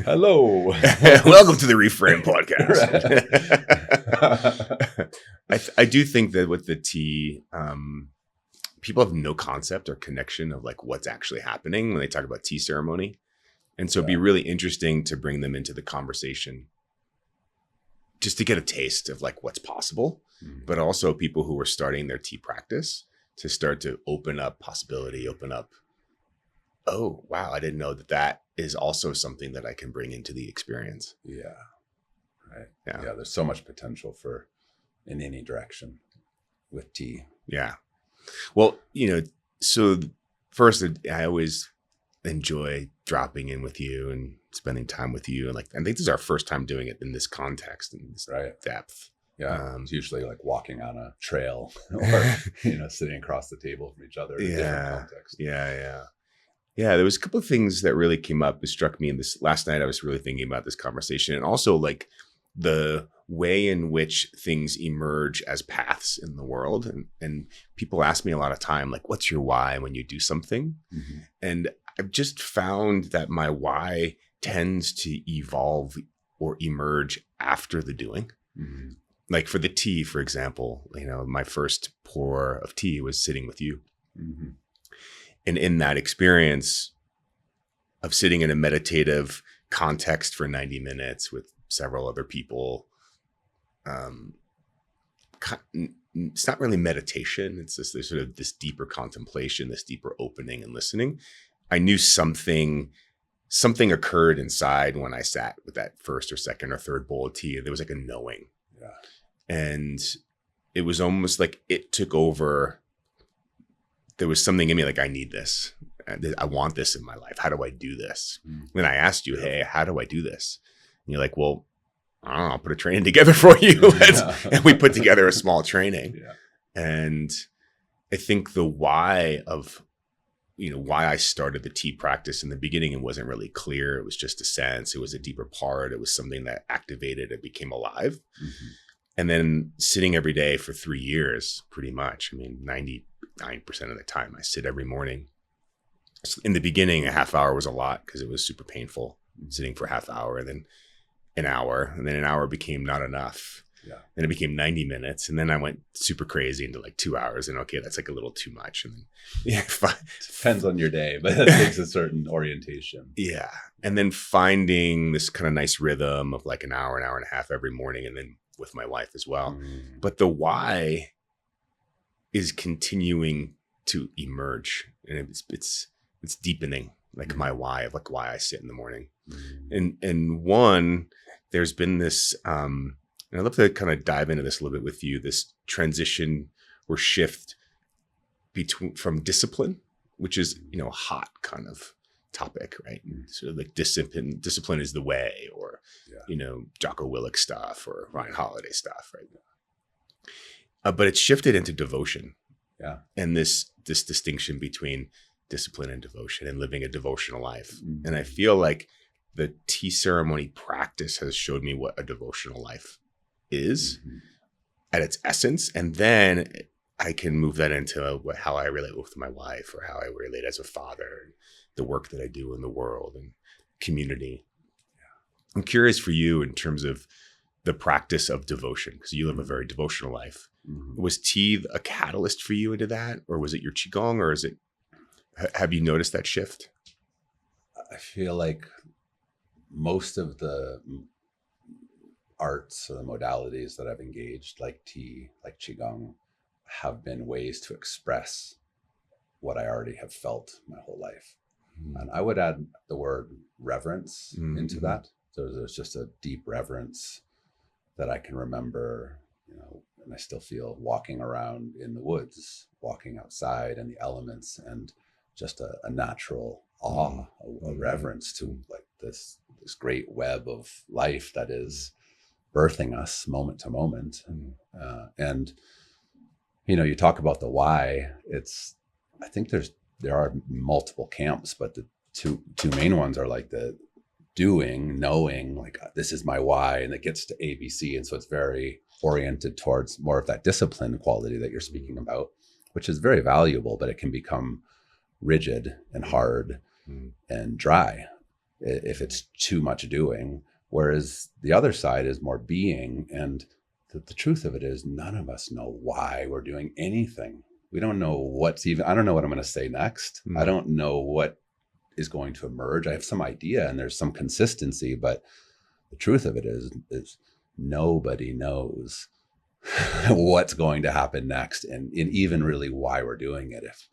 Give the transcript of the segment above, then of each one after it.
Hello. Welcome to the Reframe Podcast. I do think that with the tea, people have no concept or connection of like what's actually happening when they talk about tea ceremony. And so it'd be really interesting to bring them into the conversation just to get a taste of like what's possible, but also people who are starting their tea practice to start to open up possibility, open up, oh, wow, I didn't know that is also something that I can bring into the experience. Yeah. Right. Yeah. There's so much potential for in any direction with tea. Yeah. Well, so first, I always enjoy dropping in with you and spending time with you. And I think this is our first time doing it in this context and this depth. Yeah. It's usually like walking on a trail or, sitting across the table from each other in a different context. Yeah. There was a couple of things that really came up. It struck me in this last night. I was really thinking about this conversation and also like the way in which things emerge as paths in the world. And people ask me a lot of time, like, what's your why when you do something? Mm-hmm. And I've just found that my why tends to evolve or emerge after the doing. Mm-hmm. Like for the tea, for example, my first pour of tea was sitting with you. Mm-hmm. And in that experience of sitting in a meditative context for 90 minutes with several other people, it's not really meditation. It's just there's sort of this deeper contemplation, this deeper opening and listening. I knew something occurred inside when I sat with that first or second or third bowl of tea. There was like a knowing. Yeah. And it was almost like it took over. There was something in me like, I need this. I want this in my life. How do I do this? Then I asked you, hey, how do I do this? And you're like, well, I don't know, I'll put a training together for you. And we put together a small training. Yeah. And I think the why of, why I started the tea practice in the beginning, it wasn't really clear. It was just a sense. It was a deeper part. It was something that activated. It became alive. Mm-hmm. And then sitting every day for 3 years, pretty much. 99% of the time I sit every morning. In the beginning, a half hour was a lot because it was super painful sitting for a half hour, and then an hour, and then an hour became not enough. Yeah. Then it became 90 minutes. And then I went super crazy into like 2 hours, and okay, that's like a little too much. And then depends on your day, but it takes a certain orientation. Yeah. And then finding this kind of nice rhythm of like an hour and a half every morning, and then with my wife as well. But the why is continuing to emerge, and it's deepening, like my why of like why I sit in the morning. And one, there's been this, and I'd love to kind of dive into this a little bit with you, this transition or shift from discipline, which is, a hot kind of topic, right? So like discipline is the way, or, Jocko Willink stuff or Ryan Holiday stuff, right? But it's shifted into devotion. Yeah. And this distinction between discipline and devotion and living a devotional life. Mm-hmm. And I feel like the tea ceremony practice has showed me what a devotional life is at its essence. And then I can move that into how I relate with my wife, or how I relate as a father, and the work that I do in the world and community. Yeah. I'm curious for you in terms of the practice of devotion, because you live a very devotional life. Mm-hmm. Was tea a catalyst for you into that, or was it your qigong, or have you noticed that shift? I feel like most of the arts or the modalities that I've engaged, like tea, like qigong, have been ways to express what I already have felt my whole life. And I would add the word reverence into that. So there's just a deep reverence that I can remember, and I still feel walking around in the woods, walking outside and the elements, and just a natural awe, a reverence to like this great web of life that is birthing us moment to moment. And you talk about the why. I think there are multiple camps, but the two main ones are like the doing, knowing, like this is my why, and it gets to ABC. And so it's very oriented towards more of that discipline quality that you're speaking about, which is very valuable, but it can become rigid and hard and dry. if it's too much doing. Whereas the other side is more being. And the truth of it is, none of us know why we're doing anything. We don't know I don't know what I'm going to say next. I don't know what is going to emerge. I have some idea and there's some consistency, but the truth of it is nobody knows what's going to happen next, and even really why we're doing it. If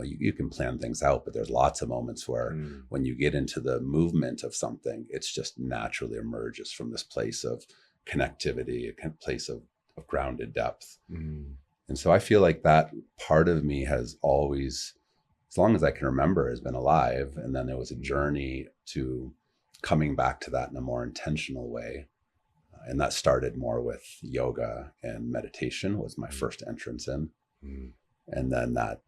you can plan things out, but there's lots of moments where when you get into the movement of something, it's just naturally emerges from this place of connectivity, a place of grounded depth. And so I feel like that part of me has always, as long as I can remember, has been alive. And then there was a journey to coming back to that in a more intentional way. And that started more with yoga and meditation was my first entrance in. And then that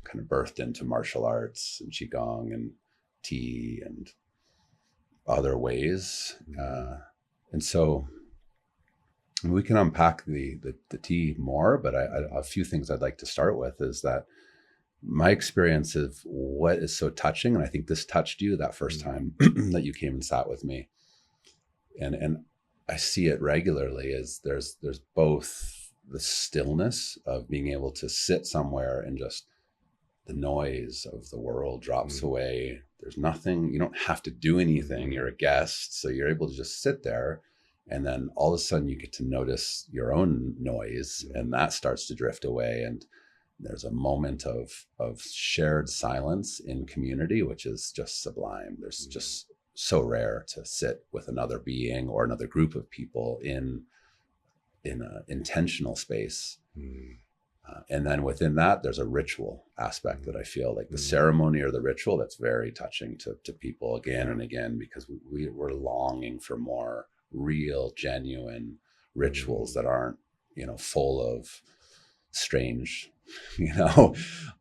kind of birthed into martial arts and qigong and tea and other ways. And so we can unpack the tea more, but a few things I'd like to start with is that my experience of what is so touching, and I think this touched you that first time that you came and sat with me, and I see it regularly, is there's both the stillness of being able to sit somewhere and just the noise of the world drops away. There's nothing, you don't have to do anything. You're a guest, so you're able to just sit there. And then all of a sudden you get to notice your own noise, and that starts to drift away. And there's a moment of shared silence in community, which is just sublime. There's just so rare to sit with another being or another group of people in an intentional space. And then within that, there's a ritual aspect that I feel like the ceremony or the ritual that's very touching to people again and again, because we're longing for more real, genuine rituals that aren't, full of strange,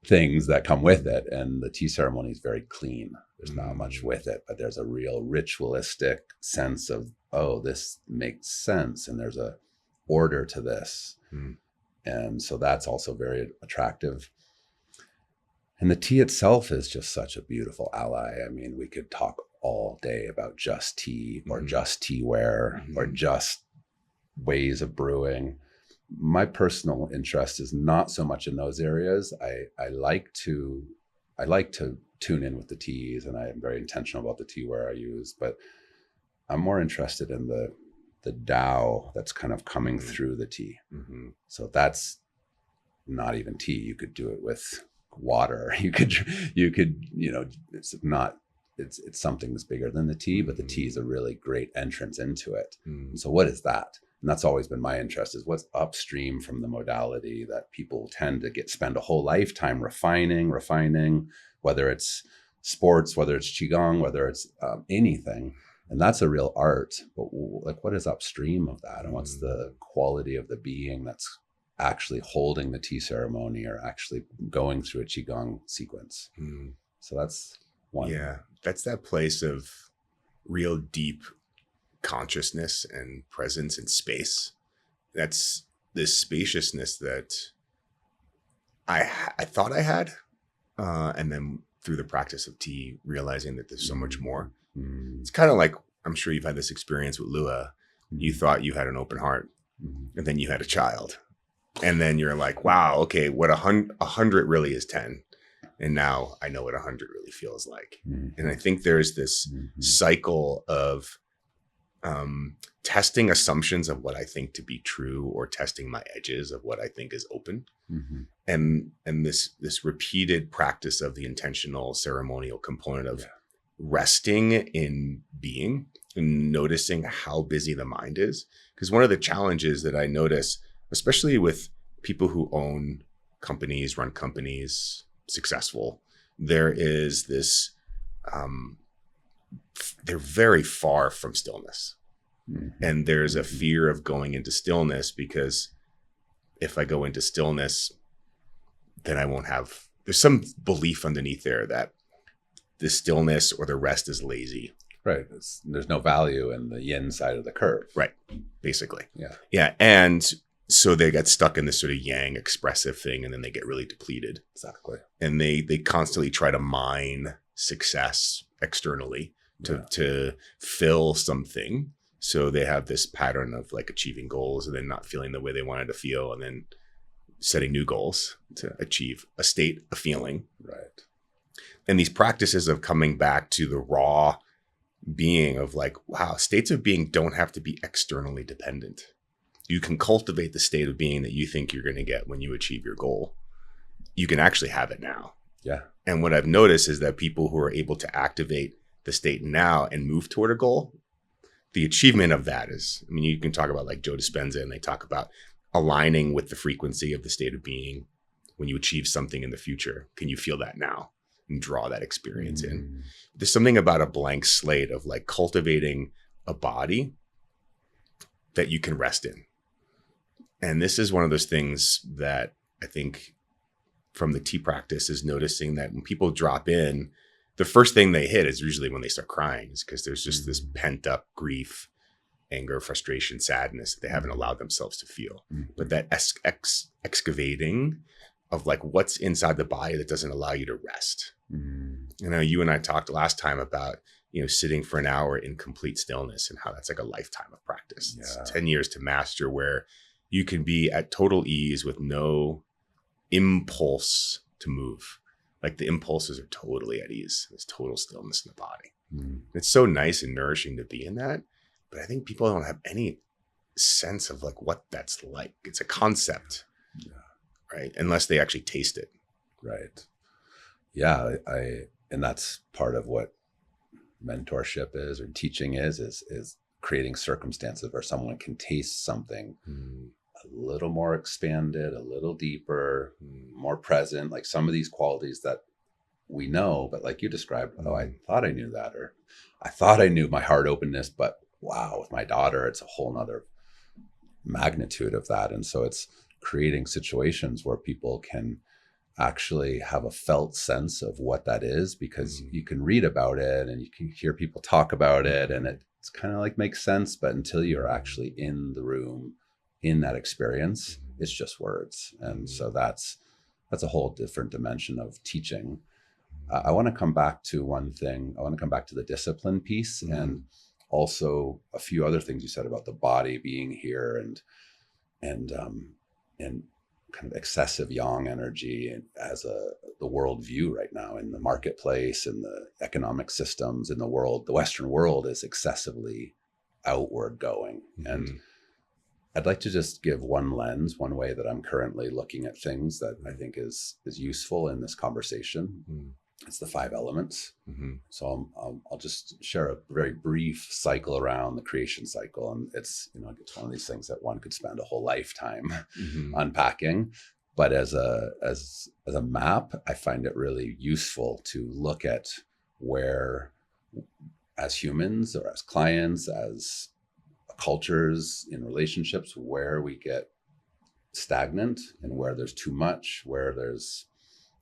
things that come with it. And the tea ceremony is very clean. There's not much with it, but there's a real ritualistic sense of, oh, this makes sense. And there's a order to this. And so that's also very attractive. And the tea itself is just such a beautiful ally. I mean, we could talk all day about just tea or just teaware or just ways of brewing. My personal interest is not so much in those areas. I like to tune in with the teas, and I am very intentional about the teaware I use, but I'm more interested in the Tao that's kind of coming through the tea. So that's not even tea. You could do it with water. You could, it's something that's bigger than the tea, but the tea is a really great entrance into it. And so what is that? And that's always been my interest, is what's upstream from the modality that people tend to spend a whole lifetime refining, whether it's sports, whether it's qigong, whether it's anything. And that's a real art, but like, what is upstream of that? And what's the quality of the being that's actually holding the tea ceremony or actually going through a qigong sequence? So that's one. Yeah, that's that place of real deep consciousness and presence in space. That's this spaciousness that I thought I had, and then through the practice of tea, realizing that there's so much more. It's kind of like, I'm sure you've had this experience with Lua. You thought you had an open heart, and then you had a child. And then you're like, wow, okay, what 100 really is 10. And now I know what 100 really feels like. And I think there's this cycle of testing assumptions of what I think to be true, or testing my edges of what I think is open. And this repeated practice of the intentional ceremonial component of resting in being and noticing how busy the mind is. Because one of the challenges that I notice, especially with people who own companies, run companies, successful, there is this, they're very far from stillness. And there's a fear of going into stillness, because if I go into stillness, then I won't have, there's some belief underneath there that the stillness or the rest is lazy. Right. There's no value in the yin side of the curve. Right. Basically. Yeah. Yeah. And so they get stuck in this sort of yang expressive thing, and then they get really depleted. Exactly. And they constantly try to mine success externally to fill something. So they have this pattern of like achieving goals and then not feeling the way they wanted to feel, and then setting new goals to achieve a state, a feeling. Right. And these practices of coming back to the raw being of like, wow, states of being don't have to be externally dependent. You can cultivate the state of being that you think you're going to get when you achieve your goal. You can actually have it now. Yeah. And what I've noticed is that people who are able to activate the state now and move toward a goal, the achievement of that is, I mean, you can talk about like Joe Dispenza, and they talk about aligning with the frequency of the state of being when you achieve something in the future. Can you feel that now and draw that experience in? There's something about a blank slate of like cultivating a body that you can rest in. And this is one of those things that I think from the tea practice is noticing that when people drop in, the first thing they hit is usually when they start crying, is because there's just this pent up grief, anger, frustration, sadness that they haven't allowed themselves to feel. But that excavating of like what's inside the body that doesn't allow you to rest. You know, you and I talked last time about, you know, sitting for an hour in complete stillness and how that's like a lifetime of practice. It's 10 years to master, where you can be at total ease with no impulse to move. Like the impulses are totally at ease. There's total stillness in the body. It's so nice and nourishing to be in that. But I think people don't have any sense of like what that's like. It's a concept, right? Unless they actually taste it. Right. Yeah. And that's part of what mentorship is, or teaching is creating circumstances where someone can taste something a little more expanded, a little deeper, more present, like some of these qualities that we know, but like you described, oh, I thought I knew that, or I thought I knew my heart openness, but wow, with my daughter, it's a whole nother magnitude of that. And so it's creating situations where people can actually have a felt sense of what that is, because you can read about it and you can hear people talk about it, and it's kind of like makes sense, but until you're actually in the room, in that experience, it's just words. And so that's a whole different dimension of teaching. I want to come back to one thing. I want to come back to the discipline piece, and also a few other things you said about the body being here, and kind of excessive yang energy as the world view right now in the marketplace and the economic systems in the world. The Western world is excessively outward going. And I'd like to just give one lens, one way that I'm currently looking at things that I think is useful in this conversation. It's the 5 elements. So I'll just share a very brief cycle around the creation cycle. And it's one of these things that one could spend a whole lifetime unpacking. But as a map, I find it really useful to look at where, as humans or as clients, as cultures, in relationships, where we get stagnant and where there's too much, where there's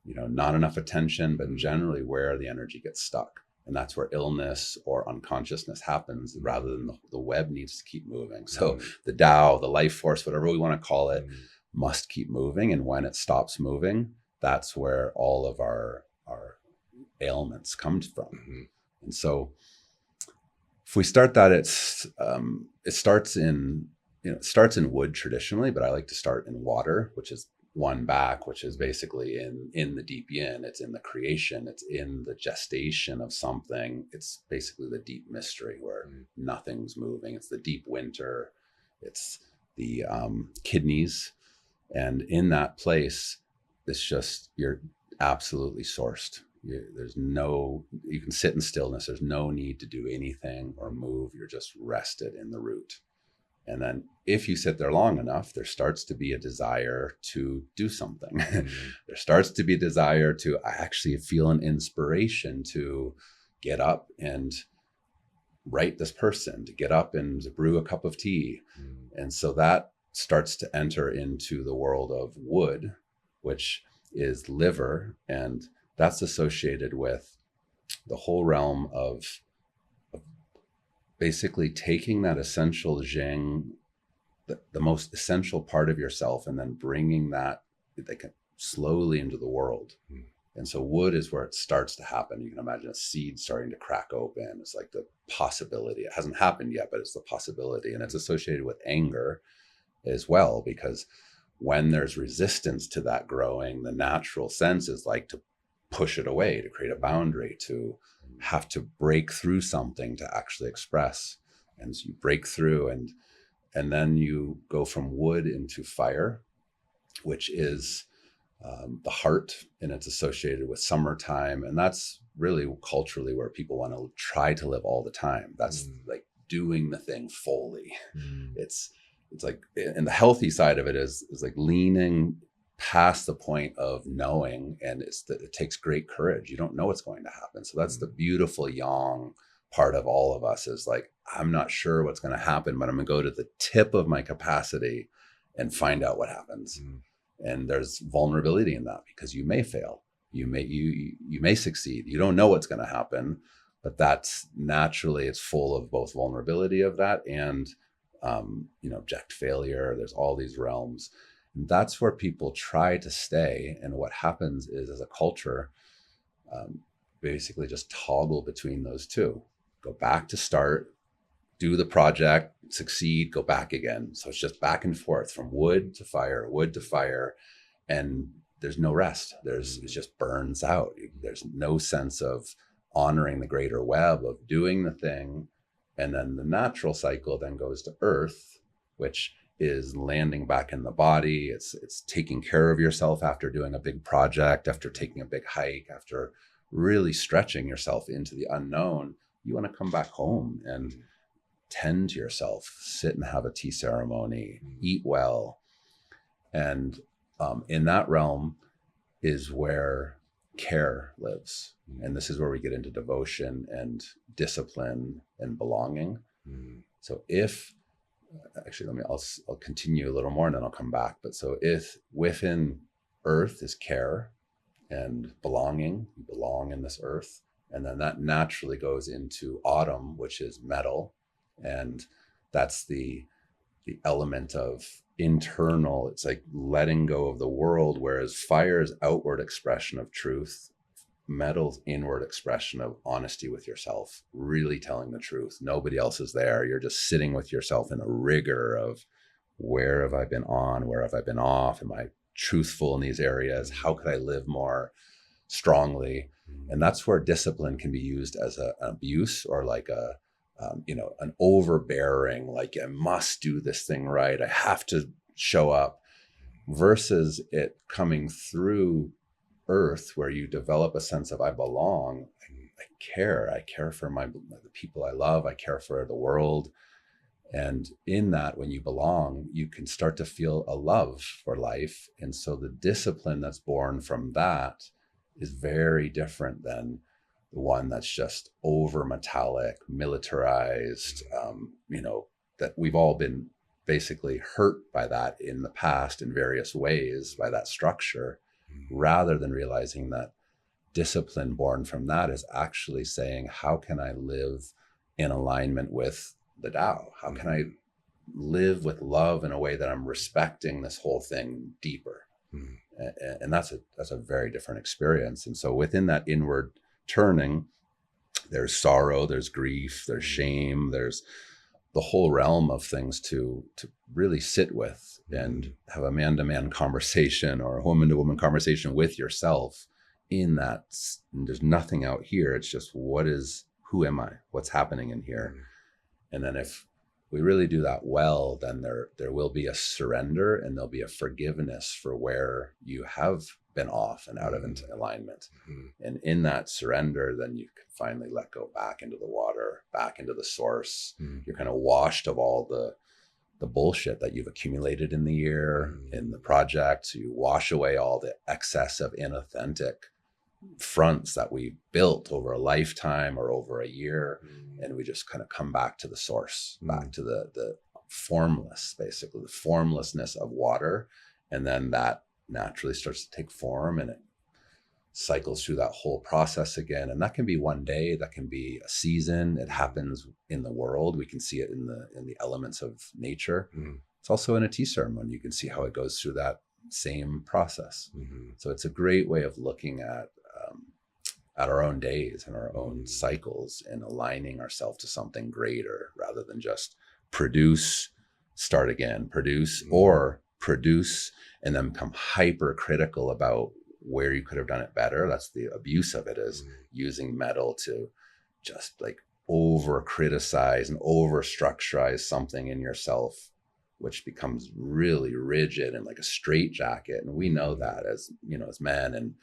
not enough attention, but generally where the energy gets stuck. And that's where illness or unconsciousness happens, rather than the web needs to keep moving. So the Tao, the life force, whatever we want to call it, must keep moving. And when it stops moving, that's where all of our ailments come from. And so if we start that, it starts in wood traditionally, but I like to start in water, which is one back, which is basically in the deep yin. It's in the creation. It's in the gestation of something. It's basically the deep mystery where nothing's moving. It's the deep winter. It's the kidneys. And in that place, it's just, you're absolutely sourced. You can sit in stillness. There's no need to do anything or move. You're just rested in the root. And then if you sit there long enough, there starts to be a desire to do something. There starts to be a desire to actually feel an inspiration to get up and write this person, to get up and to brew a cup of tea. And so that starts to enter into the world of wood, which is liver. And that's associated with the whole realm of basically taking that essential zheng, the most essential part of yourself, and then bringing that slowly into the world. And so wood is where it starts to happen. You can imagine a seed starting to crack open. It's like the possibility. It hasn't happened yet, but it's the possibility. And it's associated with anger as well, because when there's resistance to that growing, the natural sense is like to push it away, to create a boundary, to have to break through something to actually express. And so you break through, and then you go from wood into fire, which is the heart, and it's associated with summertime. And that's really culturally where people want to try to live all the time. That's like doing the thing fully. It's like, and the healthy side of it is like leaning past the point of knowing, and it takes great courage. You don't know what's going to happen. So that's the beautiful yang part of all of us, is like, I'm not sure what's going to happen, but I'm going to go to the tip of my capacity and find out what happens. And there's vulnerability in that, because you may fail, you may succeed, you don't know what's going to happen, but that's naturally, it's full of both vulnerability of that and abject failure. There's all these realms, and that's where people try to stay. And what happens is, as a culture, basically just toggle between those two, go back to start, do the project, succeed, go back again. So it's just back and forth from wood to fire, and there's no rest. It just burns out. There's no sense of honoring the greater web of doing the thing. And then the natural cycle then goes to earth, which is landing back in the body. It's taking care of yourself after doing a big project, after taking a big hike, after really stretching yourself into the unknown. You want to come back home and tend to yourself, sit and have a tea ceremony, eat well. And in that realm is where care lives. And this is where we get into devotion and discipline and belonging. So I'll continue a little more and then I'll come back. But so if within earth is care and belonging, you belong in this earth. And then that naturally goes into autumn, which is metal. And that's the element of internal, it's like letting go of the world, whereas fire is outward expression of truth, metal's inward expression of honesty with yourself, really telling the truth. Nobody else is there. You're just sitting with yourself in the rigor of, where have I been on? Where have I been off? Am I truthful in these areas? How could I live more strongly? And that's where discipline can be used as an abuse, or like an overbearing, like, I must do this thing right, I have to show up, versus it coming through earth, where you develop a sense of, I belong, I care for the people I love, I care for the world. And in that, when you belong, you can start to feel a love for life. And so the discipline that's born from that is very different than the one that's just over metallic, militarized, that we've all been basically hurt by that in the past in various ways, by that structure, rather than realizing that discipline born from that is actually saying, how can I live in alignment with the Tao? How can I live with love in a way that I'm respecting this whole thing deeper? And that's a very different experience. And so within that inward turning, there's sorrow, there's grief, there's shame, there's the whole realm of things to really sit with and have a man-to-man conversation or a woman-to-woman conversation with yourself in that. And there's nothing out here. It's just, who am I? What's happening in here? And then if we really do that well, then there will be a surrender, and there'll be a forgiveness for where you have been off and out of alignment. And in that surrender, then you can finally let go back into the water, back into the source. You're kind of washed of all the bullshit that you've accumulated in the year, in the project. So you wash away all the excess of inauthentic fronts that we built over a lifetime or over a year. And we just kind of come back to the source, back to the formless, basically the formlessness of water. And then that naturally starts to take form, and it cycles through that whole process again. And that can be one day, that can be a season. It happens in the world. We can see it in the elements of nature. It's also in a tea ceremony. You can see how it goes through that same process. So it's a great way of looking at at our own days and our own cycles, and aligning ourselves to something greater rather than just produce, start again, produce, or produce and then become hypercritical about where you could have done it better. That's the abuse of it, is using metal to just like over criticize and over structurize something in yourself, which becomes really rigid and like a straitjacket. And we know that as, you know, as men. And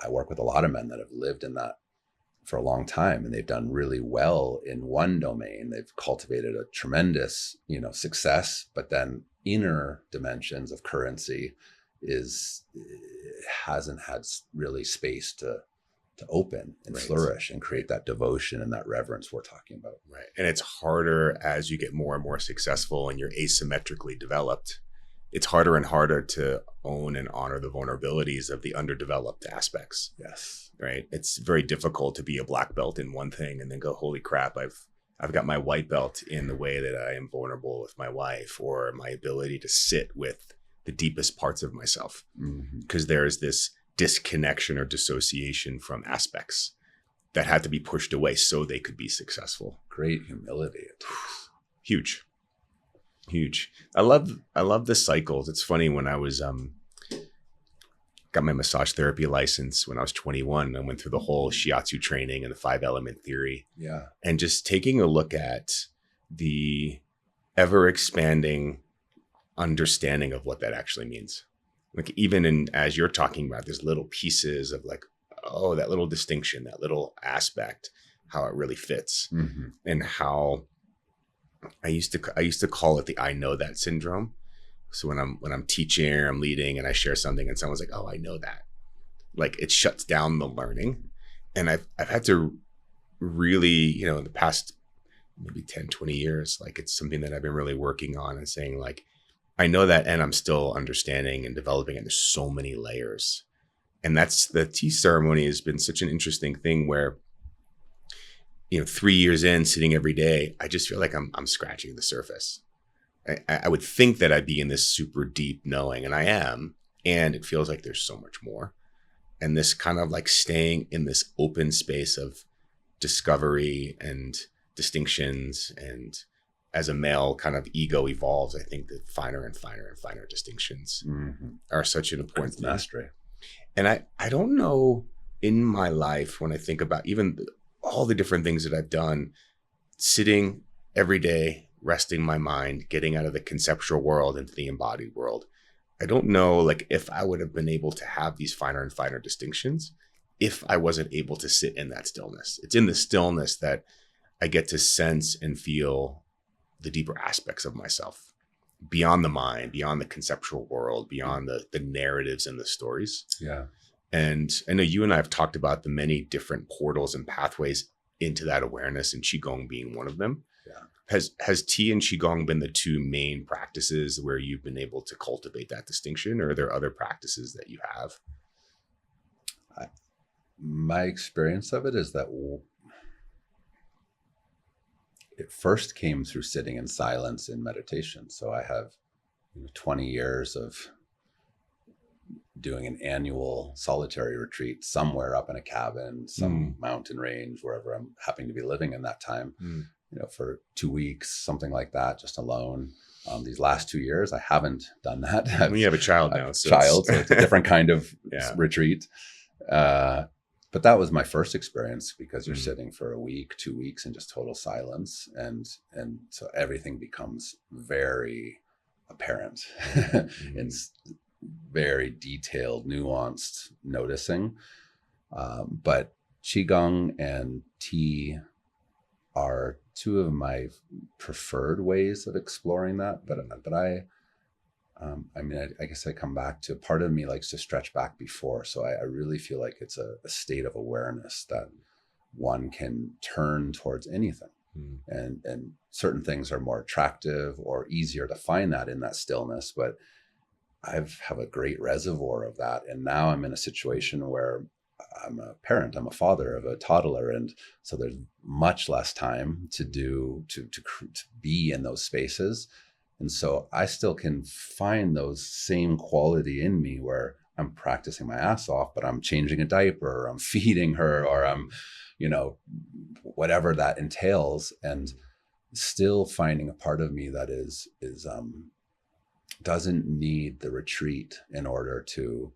I work with a lot of men that have lived in that for a long time, and they've done really well in one domain. They've cultivated a tremendous, you know, success, but then inner dimensions of currency hasn't had really space to open and flourish and create that devotion and that reverence we're talking about. Right. And it's harder as you get more and more successful and you're asymmetrically developed. It's harder and harder to own and honor the vulnerabilities of the underdeveloped aspects. Yes. Right. It's very difficult to be a black belt in one thing and then go, holy crap, I've got my white belt in the way that I am vulnerable with my wife, or my ability to sit with the deepest parts of myself. Because there's this disconnection or dissociation from aspects that had to be pushed away so they could be successful. Great humility. Huge. I love the cycles. It's funny, when I was got my massage therapy license when I was 21, I went through the whole shiatsu training and the 5-element theory. Yeah. And just taking a look at the ever expanding understanding of what that actually means. Like, even as you're talking about, there's little pieces of like, oh, that little distinction, that little aspect, how it really fits. And how I used to call it the I know that syndrome. So when I'm teaching or I'm leading and I share something and someone's like, oh, I know that, like, it shuts down the learning. And I've had to really, you know, in the past maybe 10, 20 years, like, it's something that I've been really working on and saying, like, I know that, and I'm still understanding and developing, and there's so many layers. And that's the tea ceremony has been such an interesting thing where, you know, 3 years in, sitting every day, I just feel like I'm scratching the surface. I would think that I'd be in this super deep knowing, and I am, and it feels like there's so much more. And this kind of like staying in this open space of discovery and distinctions, and as a male kind of ego evolves, I think that finer and finer and finer distinctions are such an important thing. Mastery. And I don't know, in my life, when I think about even all the different things that I've done, sitting every day, resting my mind, getting out of the conceptual world into the embodied world, I don't know, like, if I would have been able to have these finer and finer distinctions if I wasn't able to sit in that stillness. It's in the stillness that I get to sense and feel the deeper aspects of myself, beyond the mind, beyond the conceptual world, beyond the narratives and the stories. Yeah. And I know you and I have talked about the many different portals and pathways into that awareness, and qigong being one of them. Yeah. Has tea and qigong been the two main practices where you've been able to cultivate that distinction, or are there other practices that you have? My experience of it is that it first came through sitting in silence in meditation. So I have 20 years of doing an annual solitary retreat somewhere up in a cabin, some mountain range, wherever I'm happening to be living in that time, for 2 weeks, something like that, just alone. These last 2 years, I haven't done that. You have a child now. So it's a different kind of retreat. But that was my first experience, because you're sitting for a week, 2 weeks in just total silence. And so everything becomes very apparent. It's very detailed, nuanced noticing. But qigong and tea are two of my preferred ways of exploring that. But I guess I come back to, part of me likes to stretch back before. So I really feel like it's a state of awareness that one can turn towards anything. And certain things are more attractive or easier to find that in that stillness. But I have a great reservoir of that. And now I'm in a situation where I'm a parent, I'm a father of a toddler. And so there's much less time to be in those spaces. And so I still can find those same quality in me where I'm practicing my ass off, but I'm changing a diaper, or I'm feeding her, or I'm, whatever that entails, and still finding a part of me that is doesn't need the retreat in order to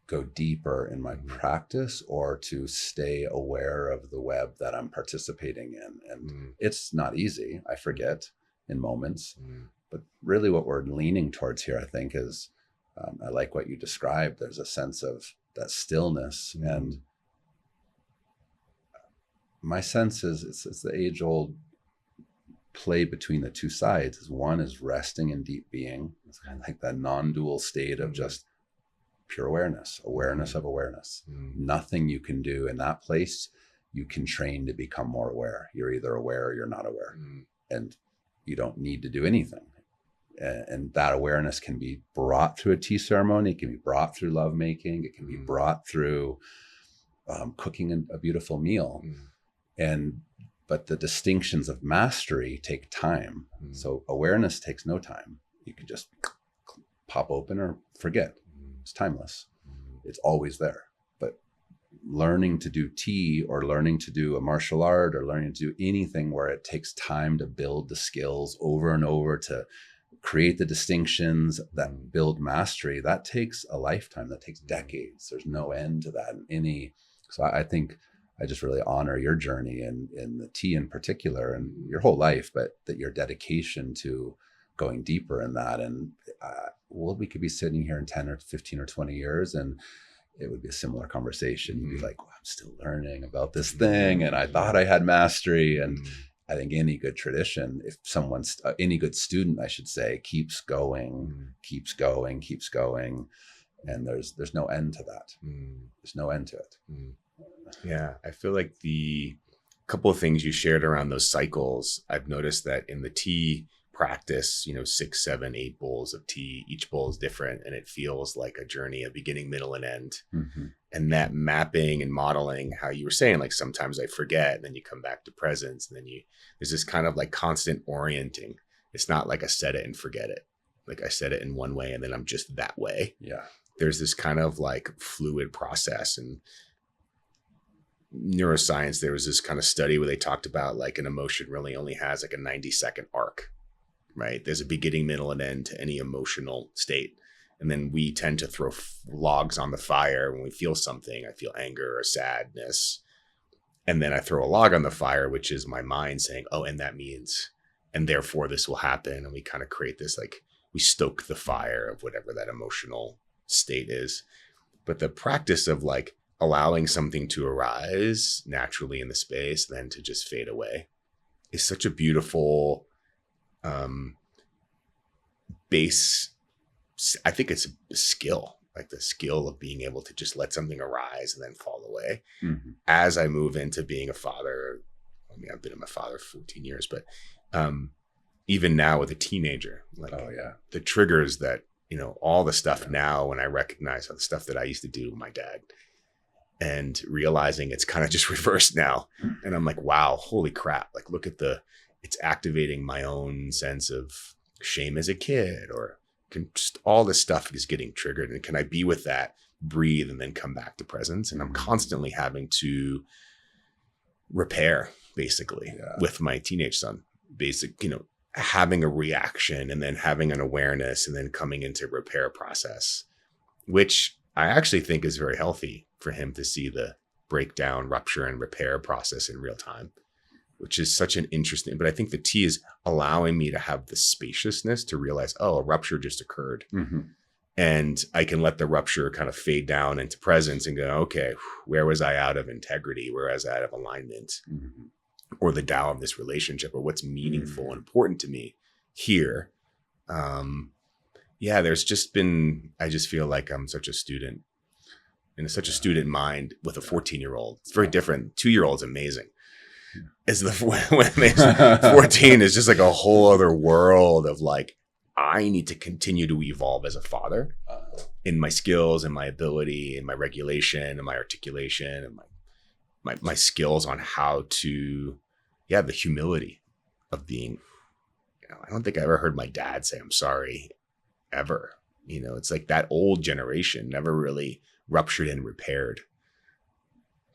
go deeper in my practice or to stay aware of the web that I'm participating in. And it's not easy. I forget in moments, but really what we're leaning towards here, I think, is I like what you described. There's a sense of that stillness, and my sense is it's the age old play between the two sides. Is one is resting in deep being. It's kind of like that non-dual state of just pure awareness of awareness. Nothing you can do in that place you can train to become more aware. You're either aware or you're not aware, and you don't need to do anything. And that awareness can be brought through a tea ceremony. It can be brought through lovemaking. It can be brought through cooking a beautiful meal. But the distinctions of mastery take time. So awareness takes no time. You can just pop open or forget. It's timeless. It's always there. But learning to do tea, or learning to do a martial art, or learning to do anything where it takes time to build the skills over and over, to create the distinctions that build mastery, that takes a lifetime. That takes decades. There's no end to that in any. So I think I just really honor your journey in the tea in particular, and your whole life, but that your dedication to going deeper in that. And we could be sitting here in 10 or 15 or 20 years, and it would be a similar conversation. You'd be like, well, I'm still learning about this thing, and I thought I had mastery. And I think any good tradition, if someone's any good student, I should say, keeps going, and there's no end to that. There's no end to it. Yeah, I feel like the couple of things you shared around those cycles, I've noticed that in the tea practice, 6, 7, 8 bowls of tea, each bowl is different, and it feels like a journey, a beginning, middle, and end. And that mapping and modeling, how you were saying, like sometimes I forget, and then you come back to presence, and then there's this kind of like constant orienting. It's not like I said it and forget it. Like I said it in one way, and then I'm just that way. Yeah. There's this kind of like fluid process. And neuroscience, there was this kind of study where they talked about like an emotion really only has like a 90-second arc, right? There's a beginning, middle, and end to any emotional state. And then we tend to throw logs on the fire when we feel something. I feel anger or sadness. And then I throw a log on the fire, which is my mind saying, oh, and that means, and therefore this will happen. And we kind of create this, like we stoke the fire of whatever that emotional state is. But the practice of like allowing something to arise naturally in the space, then to just fade away, is such a beautiful base. I think it's a skill, like the skill of being able to just let something arise and then fall away. As I move into being a father, I mean, I've been a father for 14 years, but even now with a teenager, like the triggers that, all the stuff now, when I recognize all the stuff that I used to do with my dad, and realizing it's kind of just reversed now. And I'm like, wow, holy crap. Like, look at it's activating my own sense of shame as a kid, or just all this stuff is getting triggered. And can I be with that, breathe, and then come back to presence? And I'm constantly having to repair, basically, with my teenage son, having a reaction and then having an awareness and then coming into repair process, which I actually think is very healthy for him to see the breakdown, rupture, and repair process in real time, which is such an interesting, but I think the tea is allowing me to have the spaciousness to realize, oh, a rupture just occurred. And I can let the rupture kind of fade down into presence and go, okay, where was I out of integrity? Where was I out of alignment? Or the Tao of this relationship, or what's meaningful and important to me here. There's just been, I just feel like I'm such a student, in such a student mind with a 14-year-old. It's very different. 2-year-old's amazing. When 14 is just like a whole other world of like, I need to continue to evolve as a father in my skills and my ability and my regulation and my articulation and my skills on how to, the humility of being, I don't think I ever heard my dad say, I'm sorry, ever. It's like that old generation never really ruptured and repaired.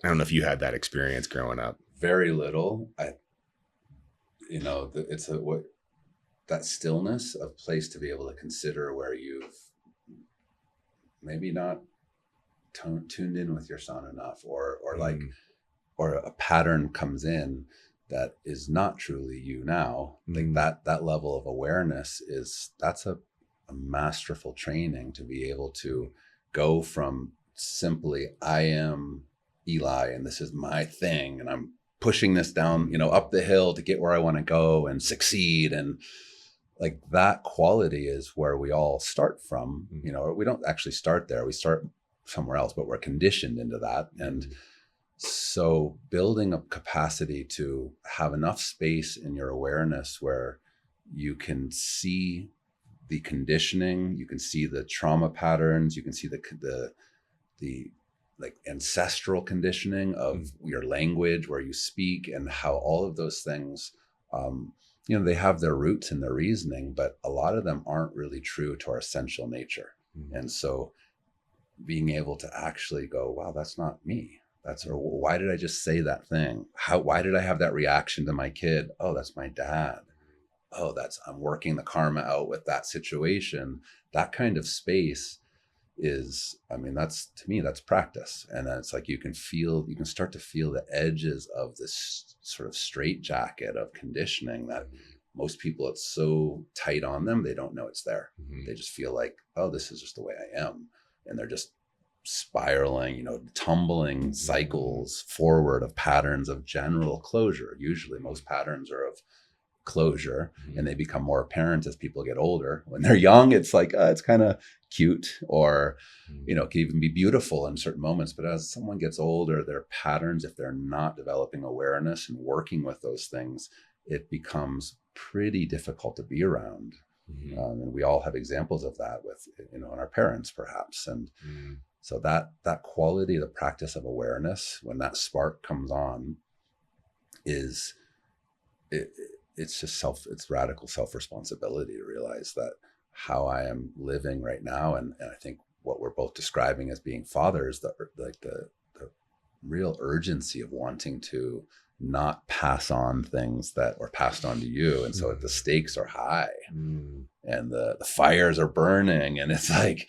I don't know if you had that experience growing up. Very little. That stillness of place to be able to consider where you've maybe not tuned in with your son enough, or a pattern comes in that is not truly you now. Like that level of awareness that's a masterful training to be able to go from simply, I am Eli and this is my thing and I'm pushing this down, up the hill to get where I want to go and succeed. And like that quality is where we all start from, we don't actually start there. We start somewhere else, but we're conditioned into that. And so building a capacity to have enough space in your awareness where you can see the conditioning, you can see the trauma patterns, you can see the like ancestral conditioning of your language, where you speak, and how all of those things, they have their roots in their reasoning, but a lot of them aren't really true to our essential nature. And so being able to actually go, wow, that's not me. Why did I just say that thing? Why did I have that reaction to my kid? Oh, that's my dad. Oh, I'm working the karma out with that situation. That kind of space is, to me, that's practice. And it's like you can start to feel the edges of this sort of straitjacket of conditioning that most people, it's so tight on them, they don't know it's there. They just feel like, oh, this is just the way I am. And they're just spiraling, tumbling cycles forward of patterns of general closure. Usually most patterns are of closure, and they become more apparent as people get older. When they're young, it's like, it's kind of cute, or, it can even be beautiful in certain moments. But as someone gets older, their patterns, if they're not developing awareness and working with those things, it becomes pretty difficult to be around. And we all have examples of that with, in our parents, perhaps. And so that quality, the practice of awareness, when that spark comes on, it's it's radical self-responsibility to realize that how I am living right now. And I think what we're both describing as being fathers, the real urgency of wanting to not pass on things that were passed on to you. And so the stakes are high and the fires are burning, and it's like,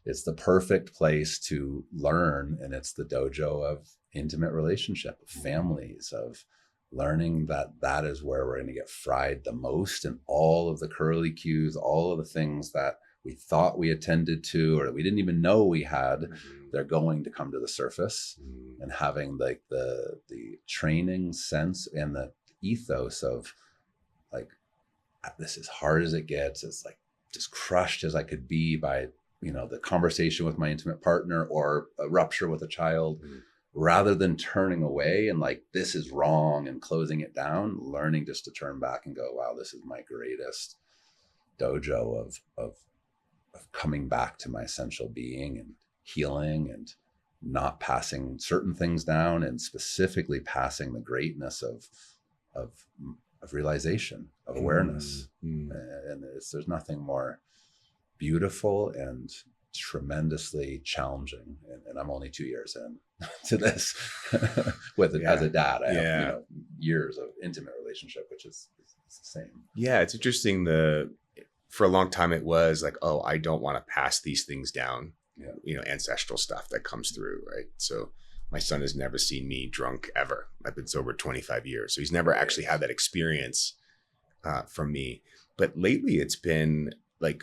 it's the perfect place to learn. And it's the dojo of intimate relationship, of families, of learning that is where we're going to get fried the most. And all of the curly cues, all of the things that we thought we attended to, or we didn't even know we had, they're going to come to the surface. And having like the training sense and the ethos of like, this is hard as it gets. It's like just crushed as I could be by, the conversation with my intimate partner or a rupture with a child, rather than turning away and like, this is wrong and closing it down, learning just to turn back and go, wow, this is my greatest dojo of coming back to my essential being and healing, and not passing certain things down, and specifically passing the greatness of realization, of awareness. And there's nothing more beautiful and tremendously challenging. And I'm only 2 years in to this with it as a dad. I have years of intimate relationship, which is the same. Yeah, it's interesting. For a long time it was like, oh, I don't want to pass these things down. Ancestral stuff that comes through, right? So my son has never seen me drunk ever. I've been sober 25 years. So he's never actually had that experience from me. But lately it's been like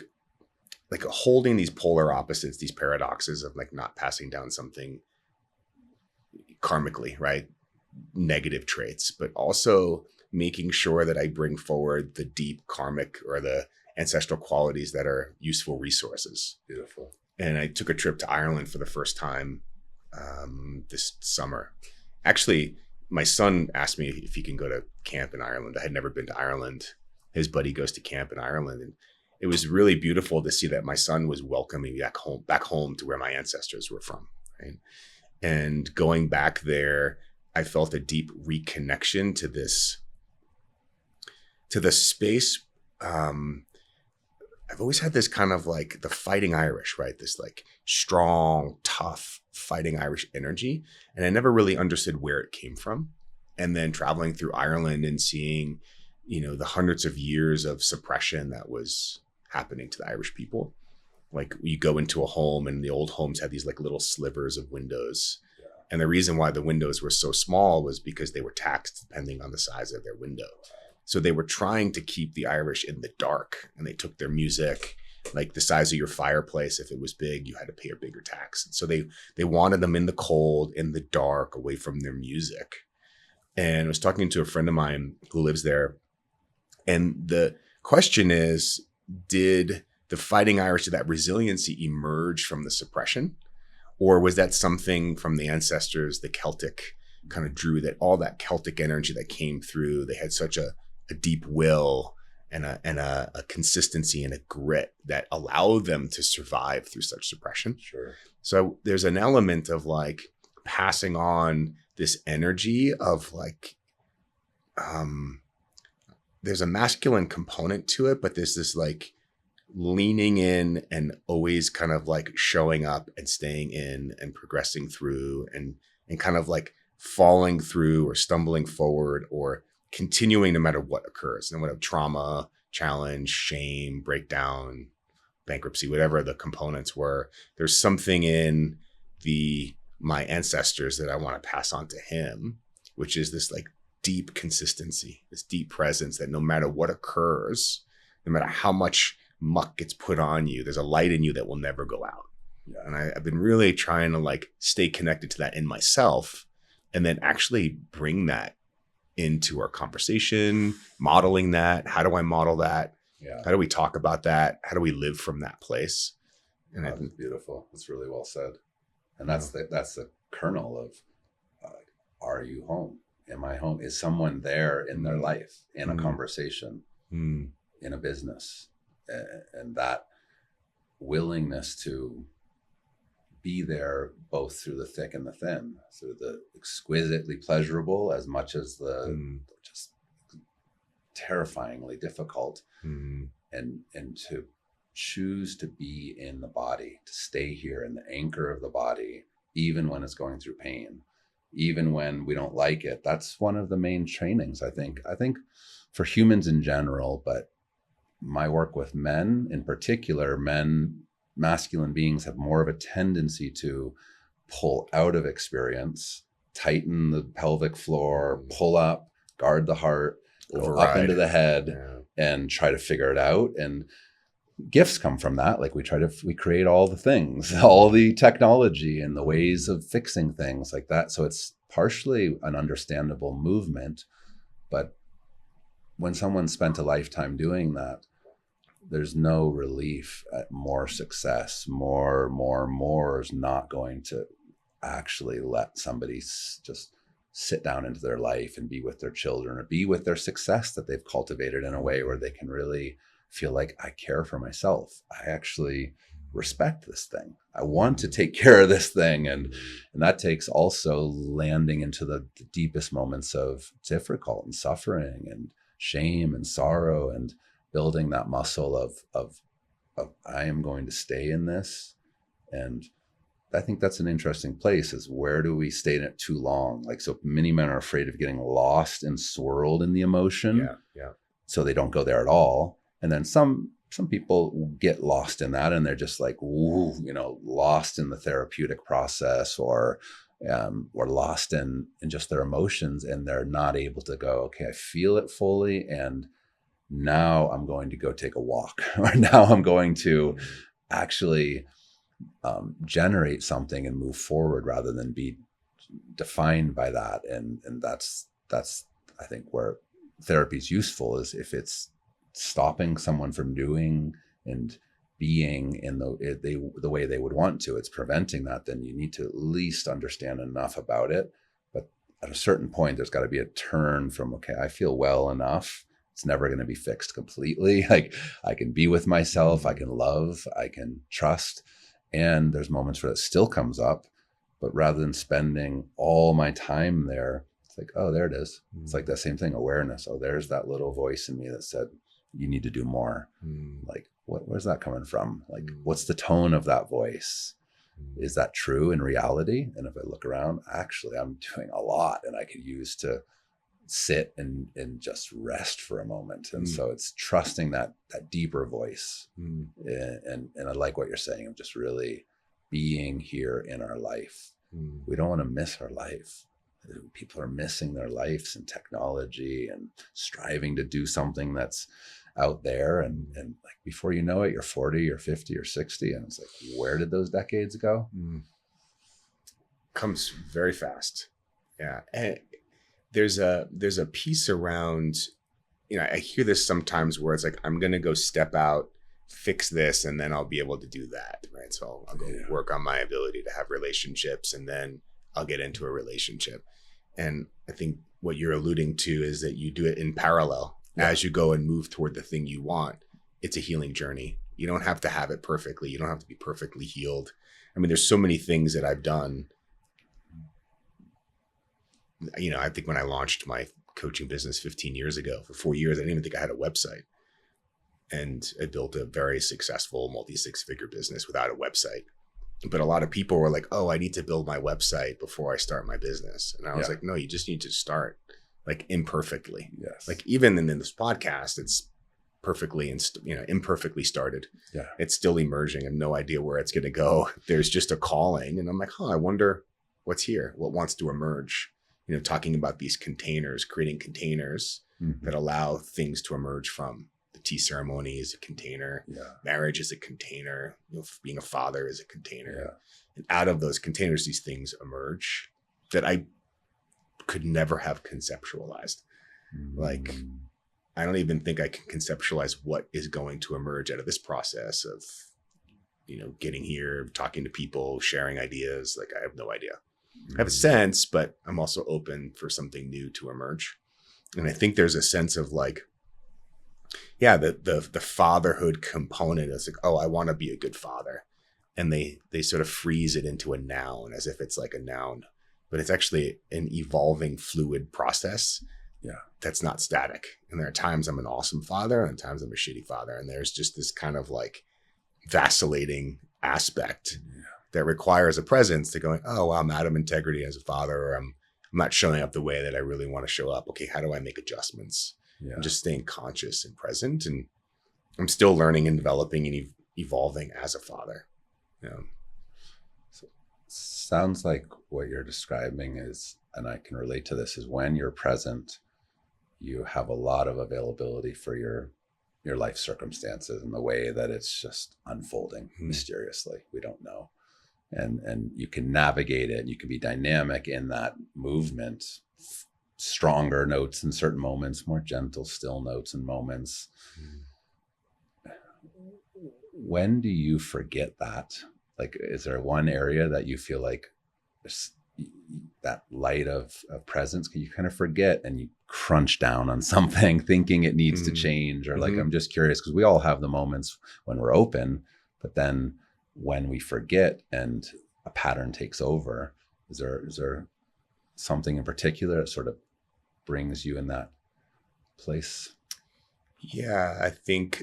holding these polar opposites, these paradoxes of like not passing down something karmically, right? Negative traits, but also making sure that I bring forward the deep karmic or the ancestral qualities that are useful resources. Beautiful. And I took a trip to Ireland for the first time this summer. Actually, my son asked me if he can go to camp in Ireland. I had never been to Ireland. His buddy goes to camp in Ireland. And it was really beautiful to see that my son was welcoming me back home to where my ancestors were from. Right? And going back there, I felt a deep reconnection to the space. I've always had this kind of like the fighting Irish, right? This like strong, tough fighting Irish energy. And I never really understood where it came from. And then traveling through Ireland and seeing, the hundreds of years of suppression that was happening to the Irish people. Like you go into a home and the old homes had these like little slivers of windows. Yeah. And the reason why the windows were so small was because they were taxed depending on the size of their window. So they were trying to keep the Irish in the dark, and they took their music, like the size of your fireplace. If it was big, you had to pay a bigger tax. And so they wanted them in the cold, in the dark, away from their music. And I was talking to a friend of mine who lives there. And the question is, did the fighting Irish, did that resiliency emerge from the suppression? Or was that something from the ancestors, the Celtic kind of drew that all that Celtic energy that came through, they had such a deep will and a consistency and a grit that allowed them to survive through such suppression. Sure. So there's an element of like passing on this energy of like, there's a masculine component to it, but there's this like leaning in and always kind of like showing up and staying in and progressing through and kind of like falling through or stumbling forward or continuing no matter what occurs. And whatever trauma, challenge, shame, breakdown, bankruptcy, whatever the components were, there's something in my ancestors that I want to pass on to him, which is this like deep consistency, this deep presence that no matter what occurs, no matter how much muck gets put on you, there's a light in you that will never go out. Yeah. And I've been really trying to like stay connected to that in myself and then actually bring that into our conversation, modeling that. How do I model that? Yeah. How do we talk about that? How do we live from that place? And that's beautiful. That's really well said. And that's the kernel of are you home? Am I home? Is someone there in their life, in a conversation, in a business? And that willingness to be there both through the thick and the thin, through the exquisitely pleasurable as much as the just terrifyingly difficult, and to choose to be in the body, to stay here in the anchor of the body, even when it's going through pain, even when we don't like it. That's one of the main trainings, I think for humans in general, but my work with men in particular, masculine beings have more of a tendency to pull out of experience, tighten the pelvic floor, pull up, guard the heart, go up into the head, and try to figure it out. And gifts come from that. Like we create all the things, all the technology and the ways of fixing things like that. So it's partially an understandable movement. But when someone spent a lifetime doing that, there's no relief at more success. More is not going to actually let somebody just sit down into their life and be with their children or be with their success that they've cultivated in a way where they can really feel like, I care for myself. I actually respect this thing. I want to take care of this thing. And that takes also landing into the deepest moments of difficult and suffering and shame and sorrow and building that muscle of I am going to stay in this. And I think that's an interesting place, is where do we stay in it too long? Like, so many men are afraid of getting lost and swirled in the emotion. Yeah. So they don't go there at all. And then some people get lost in that and they're just like, ooh, lost in the therapeutic process or lost in just their emotions, and they're not able to go, okay, I feel it fully, and now I'm going to go take a walk, or now I'm going to actually generate something and move forward rather than be defined by that. And that's I think where therapy is useful, is if it's stopping someone from doing and being in the way they would want to, it's preventing that, then you need to at least understand enough about it. But at a certain point, there's got to be a turn from, okay, I feel well enough. It's never going to be fixed completely. Like, I can be with myself, I can love, I can trust. And there's moments where it still comes up, but rather than spending all my time there, it's like, oh, there it is. It's like that same thing, awareness. Oh, there's that little voice in me that said, you need to do more. Like, where's that coming from? Like, what's the tone of that voice? Is that true in reality? And if I look around, actually, I'm doing a lot, and I could use to sit and just rest for a moment. And so it's trusting that deeper voice. And I like what you're saying of just really being here in our life. We don't want to miss our life. People are missing their lives in technology and striving to do something that's out there. And like, before you know it, you're 40 or 50 or 60. And it's like, where did those decades go? Comes very fast. Yeah. And there's a piece around, I hear this sometimes where it's like, I'm going to go step out, fix this, and then I'll be able to do that. Right. So I'll go work on my ability to have relationships, and then I'll get into a relationship. And I think what you're alluding to is that you do it in parallel. As you go and move toward the thing you want. It's a healing journey. You don't have to have it perfectly. You don't have to be perfectly healed. I mean, there's so many things that I've done. I think when I launched my coaching business 15 years ago, for 4 years, I didn't even think I had a website. And I built a very successful multi-six-figure business without a website. But a lot of people were like, oh, I need to build my website before I start my business. And I was like, no, you just need to start, like, imperfectly. Yes. Like, even in this podcast, it's perfectly, imperfectly started. Yeah. It's still emerging. I have no idea where it's going to go. There's just a calling. And I'm like, I wonder what's here, what wants to emerge. Talking about these containers, creating containers that allow things to emerge from. The tea ceremony is a container. Yeah. Marriage is a container. Being a father is a container. Yeah. And out of those containers, these things emerge that I could never have conceptualized. Like, I don't even think I can conceptualize what is going to emerge out of this process of, getting here, talking to people, sharing ideas. Like, I have no idea. I have a sense, but I'm also open for something new to emerge. And I think there's a sense of like, the fatherhood component is like, I want to be a good father. And they sort of freeze it into a noun as if it's like a noun, but it's actually an evolving fluid process. Yeah. That's not static. And there are times I'm an awesome father and times I'm a shitty father. And there's just this kind of like vacillating aspect that requires a presence to go, I'm out of integrity as a father, or I'm not showing up the way that I really want to show up. Okay, how do I make adjustments? Yeah. I'm just staying conscious and present. And I'm still learning and developing and evolving as a father. So, sounds like what you're describing is, and I can relate to this, is when you're present, you have a lot of availability for your life circumstances and the way that it's just unfolding mysteriously. We don't know. And you can navigate it. You can be dynamic in that movement, stronger notes in certain moments, more gentle, still notes in moments. When do you forget that? Like, is there one area that you feel like that light of presence, you kind of forget and you crunch down on something thinking it needs to change? Or like, I'm just curious, because we all have the moments when we're open, but then when we forget and a pattern takes over, is there something in particular that sort of brings you in that place? Yeah, I think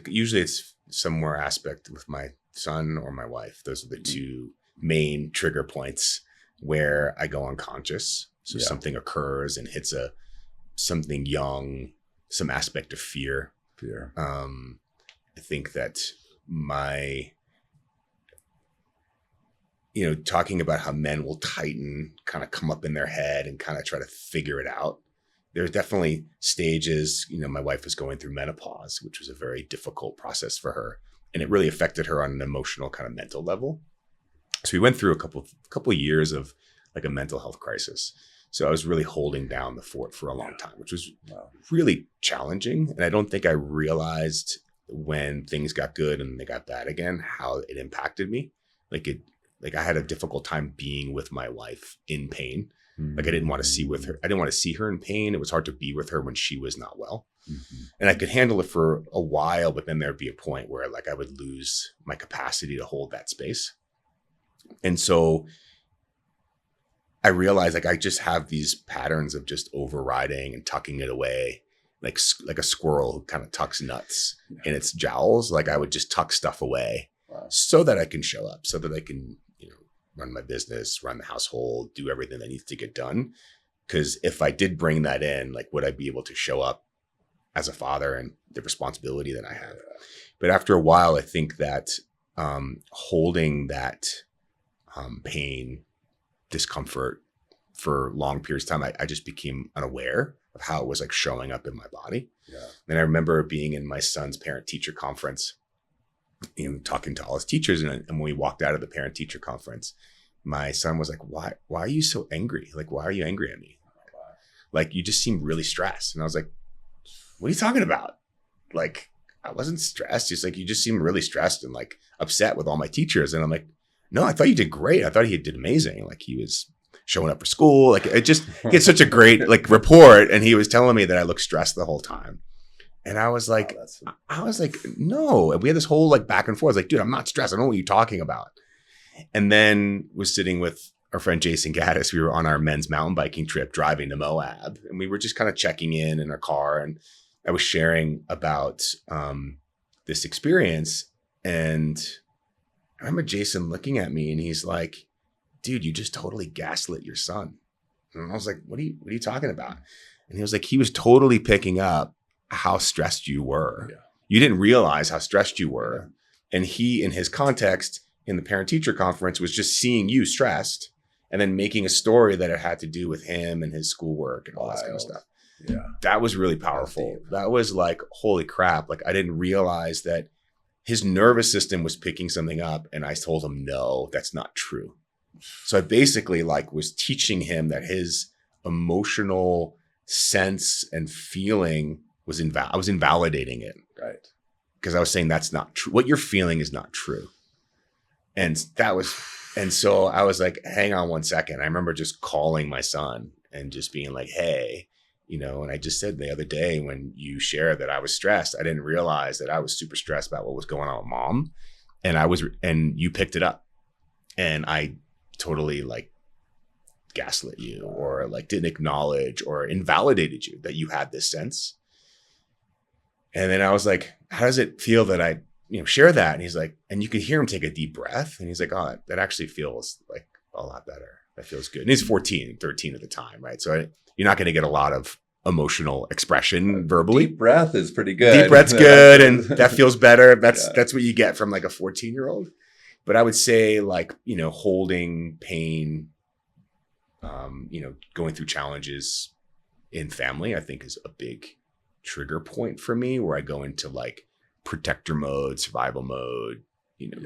usually it's some more aspect with my son or my wife. Those are the two main trigger points where I go unconscious. So something occurs and hits something young, some aspect of fear. I think that talking about how men will tighten, kind of come up in their head and kind of try to figure it out. There's definitely stages, my wife was going through menopause, which was a very difficult process for her. And it really affected her on an emotional kind of mental level. So we went through a couple of years of like a mental health crisis. So I was really holding down the fort for a long time, which was really challenging. And I don't think I realized when things got good and they got bad again, how it impacted me. Like I had a difficult time being with my wife in pain. Like I didn't want to see her. I didn't want to see her in pain. It was hard to be with her when she was not well. And I could handle it for a while, but then there'd be a point where like I would lose my capacity to hold that space. And so I realized like I just have these patterns of just overriding and tucking it away. like a squirrel who kind of tucks nuts in its jowls. Like I would just tuck stuff away so that I can show up, so that I can, run my business, run the household, do everything that needs to get done. Because if I did bring that in, like, would I be able to show up as a father and the responsibility that I have? But after a while, I think that holding that pain, discomfort for long periods of time, I just became unaware of how it was like showing up in my body. Yeah. And I remember being in my son's parent-teacher conference, talking to all his teachers. And when we walked out of the parent-teacher conference, my son was like, why are you so angry? Like, why are you angry at me? Like, you just seem really stressed. And I was like, what are you talking about? Like, I wasn't stressed. He's like, you just seem really stressed and like upset with all my teachers. And I'm like, no, I thought you did great. I thought he did amazing. Like, he was showing up for school. Like, he had such a great like report. And he was telling me that I looked stressed the whole time. And I was like, no. And we had this whole like back and forth. I was like, dude, I'm not stressed. I don't know what you're talking about. And then was sitting with our friend Jason Gaddis. We were on our men's mountain biking trip driving to Moab. And we were just kind of checking in our car. And I was sharing about this experience. And I remember Jason looking at me and he's like, dude, you just totally gaslit your son. And I was like, what are you talking about? And he was like, he was totally picking up how stressed you were. Yeah. You didn't realize how stressed you were. And he, in his context, in the parent-teacher conference, was just seeing you stressed and then making a story that it had to do with him and his schoolwork and all that kind of stuff. Yeah. That was really powerful. That was like, holy crap. Like, I didn't realize that his nervous system was picking something up. And I told him, no, that's not true. So I basically like was teaching him that his emotional sense and feeling was I was invalidating it. Right. Because I was saying that's not true. What you're feeling is not true. And so I was like, hang on one second. I remember just calling my son and just being like, hey, and I just said the other day when you shared that I was stressed, I didn't realize that I was super stressed about what was going on with mom. And you picked it up. And I totally like gaslit you or like didn't acknowledge or invalidated you that you had this sense. And then I was like, how does it feel that I, share that? And he's like, and you could hear him take a deep breath. And he's like, oh, that actually feels like a lot better. That feels good. And he's 13 at the time, right? So you're not going to get a lot of emotional expression verbally. Deep breath is pretty good. Deep breath's good. And that feels better. That's what you get from like a 14-year-old. But I would say like, holding pain, going through challenges in family, I think is a big trigger point for me where I go into like protector mode, survival mode,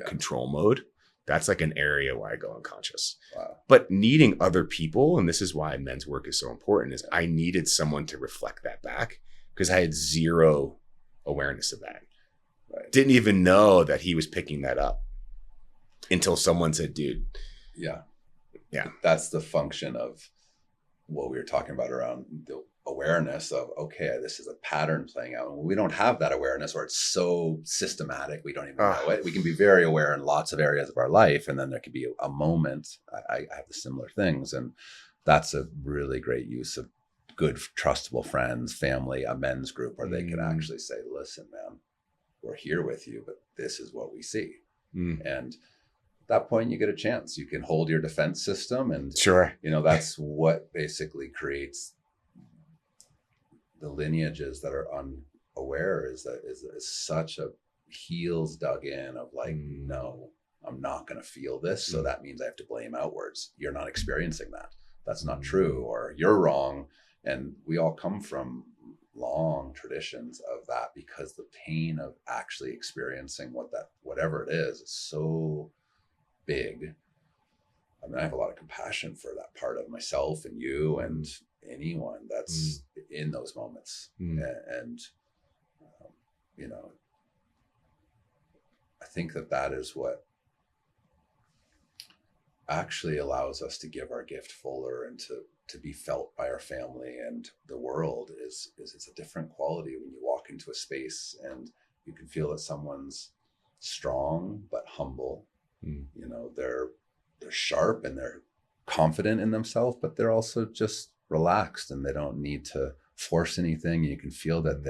control mode. That's like an area where I go unconscious. Wow. But needing other people, and this is why men's work is so important, is I needed someone to reflect that back because I had zero awareness of that. Right. Didn't even know that he was picking that up until someone said, dude. Yeah. That's the function of what we were talking about around the awareness of, okay, this is a pattern playing out. When we don't have that awareness, or it's so systematic, we don't even know it. We can be very aware in lots of areas of our life. And then there could be a moment. I have the similar things. And that's a really great use of good, trustable friends, family, a men's group where they can actually say, listen, man, we're here with you, but this is what we see. And at that point, you get a chance. You can hold your defense system. And sure, that's what basically creates the lineages that are unaware is such a heels dug in of like, no, I'm not going to feel this. So that means I have to blame outwards. You're not experiencing that. That's not true, or you're wrong. And we all come from long traditions of that because the pain of actually experiencing whatever it is so big. I mean, I have a lot of compassion for that part of myself and you and anyone that's in those moments. And I think that is what actually allows us to give our gift fuller and to be felt by our family and the world is it's a different quality when you walk into a space and you can feel that someone's strong but humble. They're sharp and they're confident in themselves, but they're also just relaxed and they don't need to force anything. You can feel that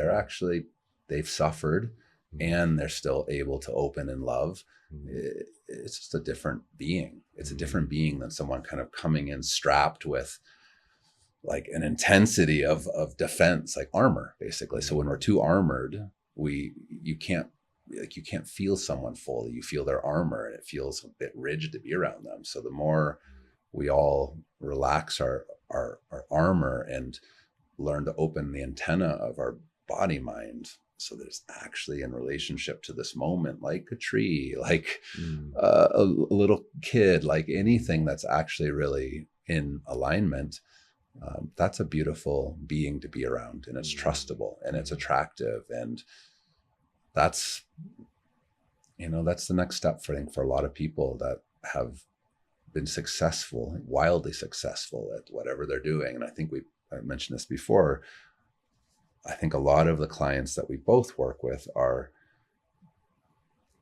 they've suffered and they're still able to open and love. It's just a different being. It's a different being than someone kind of coming in strapped with like an intensity of defense, like armor, basically. So when we're too armored, you can't feel someone fully. You feel their armor and it feels a bit rigid to be around them. So the more we all relax our armor and learn to open the antenna of our body mind, so there's actually in relationship to this moment, like a tree, like a little kid, like anything that's actually really in alignment, that's a beautiful being to be around, and it's trustable and it's attractive. And that's the next step for a lot of people that have been successful, wildly successful at whatever they're doing. And I think I mentioned this before. I think a lot of the clients that we both work with are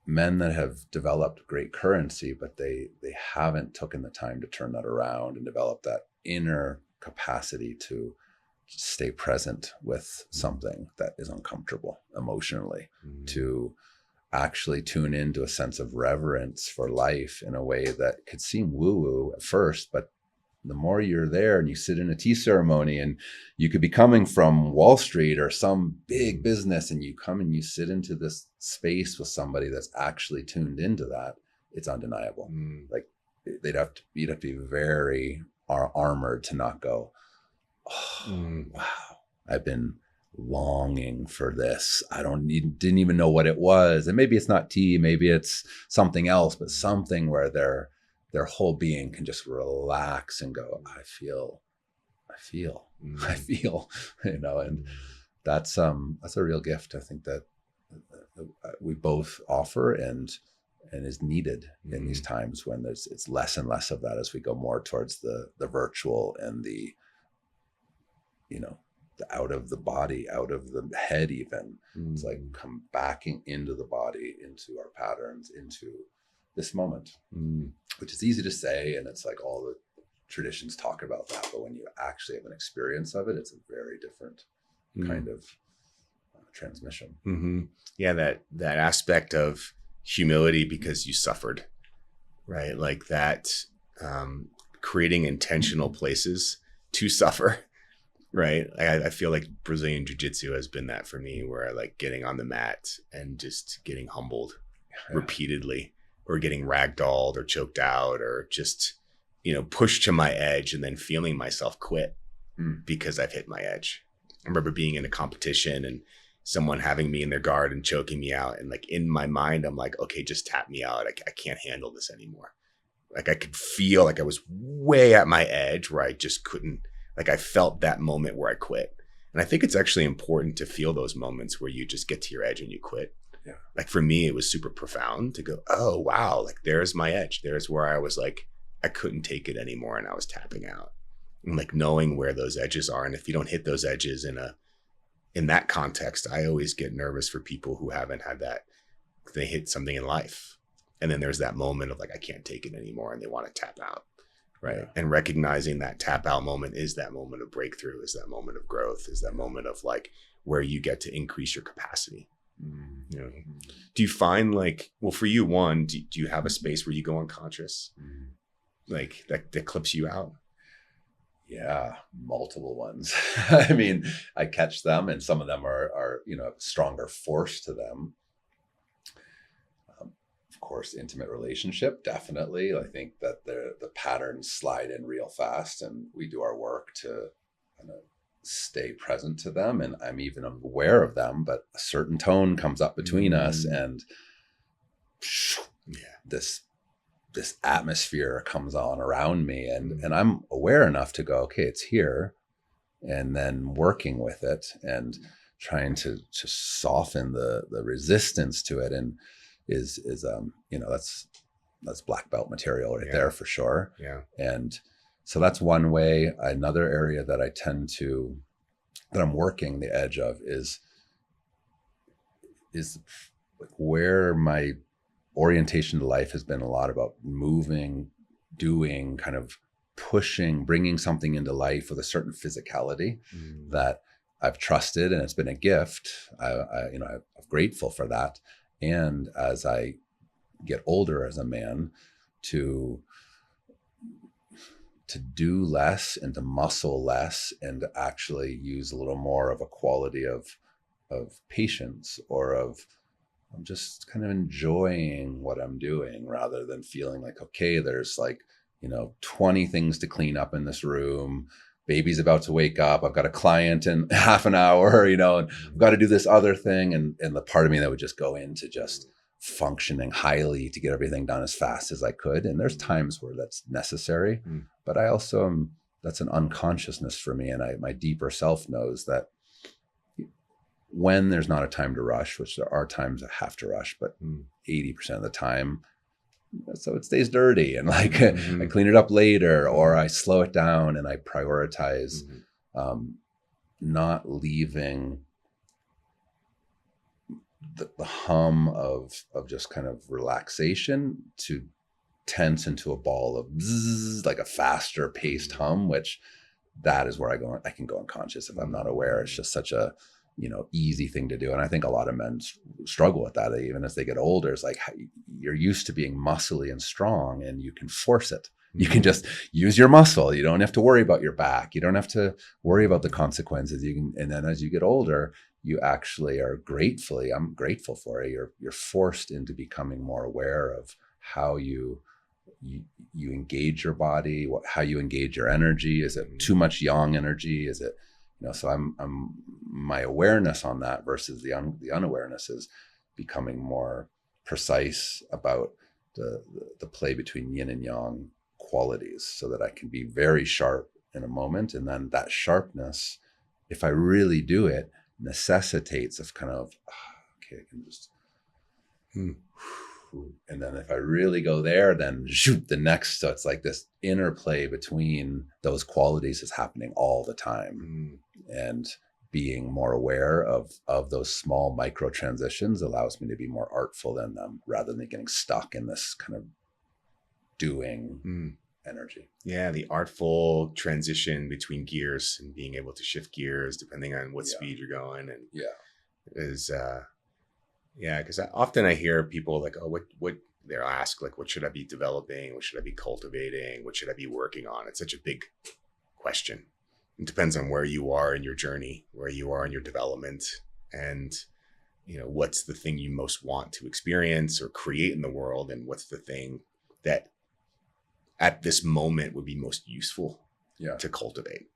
men that have developed great currency, but they haven't taken the time to turn that around and develop that inner capacity to stay present with something that is uncomfortable emotionally, to actually tune into a sense of reverence for life in a way that could seem woo-woo at first, but the more you're there and you sit in a tea ceremony, and you could be coming from Wall Street or some big business, and you come and you sit into this space with somebody that's actually tuned into that, it's undeniable. Like you'd have to be very armored to not go, oh, wow, I've been longing for this. Didn't even know what it was. And maybe it's not tea, maybe it's something else, but something where their whole being can just relax and go, I feel, and that's a real gift. I think that we both offer and is needed in these times when it's less and less of that as we go more towards the virtual and the out of the body, out of the head even. It's like come back into the body, into our patterns, into this moment, which is easy to say. And it's like all the traditions talk about that. But when you actually have an experience of it, it's a very different kind of transmission. Yeah, that aspect of humility because you suffered, right? Like that, creating intentional places to suffer. Right. I feel like Brazilian jiu-jitsu has been that for me, where I like getting on the mat and just getting humbled repeatedly, or getting ragdolled or choked out, or just, pushed to my edge and then feeling myself quit because I've hit my edge. I remember being in a competition and someone having me in their guard and choking me out. And like in my mind, I'm like, okay, just tap me out. I can't handle this anymore. Like I could feel like I was way at my edge where I just couldn't. Like I felt that moment where I quit. And I think it's actually important to feel those moments where you just get to your edge and you quit. Yeah. Like for me, it was super profound to go, oh, wow. Like there's my edge. There's where I was like, I couldn't take it anymore. And I was tapping out, and like knowing where those edges are. And if you don't hit those edges in that context, I always get nervous for people who haven't had that. They hit something in life. And then there's that moment of like, I can't take it anymore. And they want to tap out. Right. Yeah. And recognizing that tap out moment is that moment of breakthrough, is that moment of growth, is that moment of like where you get to increase your capacity. Do you find like, well, for you, one, do you have a space where you go unconscious? Like that clips you out? Yeah, multiple ones. I mean, I catch them, and some of them are stronger force to them. Of course, intimate relationship, definitely. I think that the patterns slide in real fast, and we do our work to kind of stay present to them. And I'm even aware of them, but a certain tone comes up between us, and this atmosphere comes on around me, and I'm aware enough to go, okay, it's here, and then working with it and trying to soften the resistance to it. And is that's black belt material right there for sure. Yeah. And so that's one way. Another area that that I'm working the edge of is like where my orientation to life has been a lot about moving, doing, kind of pushing, bringing something into life with a certain physicality that I've trusted, and it's been a gift. I'm grateful for that. And as I get older as a man, to do less and to muscle less and to actually use a little more of a quality of patience, or of I'm just kind of enjoying what I'm doing, rather than feeling like, okay, there's like, 20 things to clean up in this room. Baby's about to wake up. I've got a client in half an hour, and I've got to do this other thing. And the part of me that would just go into just functioning highly to get everything done as fast as I could. And there's times where that's necessary, but I also that's an unconsciousness for me. And my deeper self knows that when there's not a time to rush, which there are times I have to rush, but 80% of the time, so it stays dirty, and like I clean it up later, or I slow it down, and I prioritize not leaving the hum of just kind of relaxation to tense into a ball of bzzz, like a faster paced hum, which that is where I can go unconscious if I'm not aware. It's just such a easy thing to do. And I think a lot of men struggle with that. Even as they get older, it's like you're used to being muscly and strong, and you can force it. You can just use your muscle. You don't have to worry about your back. You don't have to worry about the consequences. And then as you get older, you actually are I'm grateful for it. You're forced into becoming more aware of how you engage your body, how you engage your energy. Is it too much yang energy? Is it, so I'm my awareness on that versus the unawareness is becoming more precise about the play between yin and yang qualities, so that I can be very sharp in a moment. And then that sharpness, if I really do it, necessitates of kind of, okay, I can just, and then if I really go there, then shoot the next. So it's like this interplay between those qualities is happening all the time. And being more aware of those small micro transitions allows me to be more artful in them, rather than getting stuck in this kind of doing energy. Yeah, the artful transition between gears and being able to shift gears depending on what speed you're going. And is because often I hear people like, oh, what they'll ask, like, what should I be developing? What should I be cultivating? What should I be working on? It's such a big question. It depends on where you are in your journey, where you are in your development, and what's the thing you most want to experience or create in the world, and what's the thing that at this moment would be most useful to cultivate.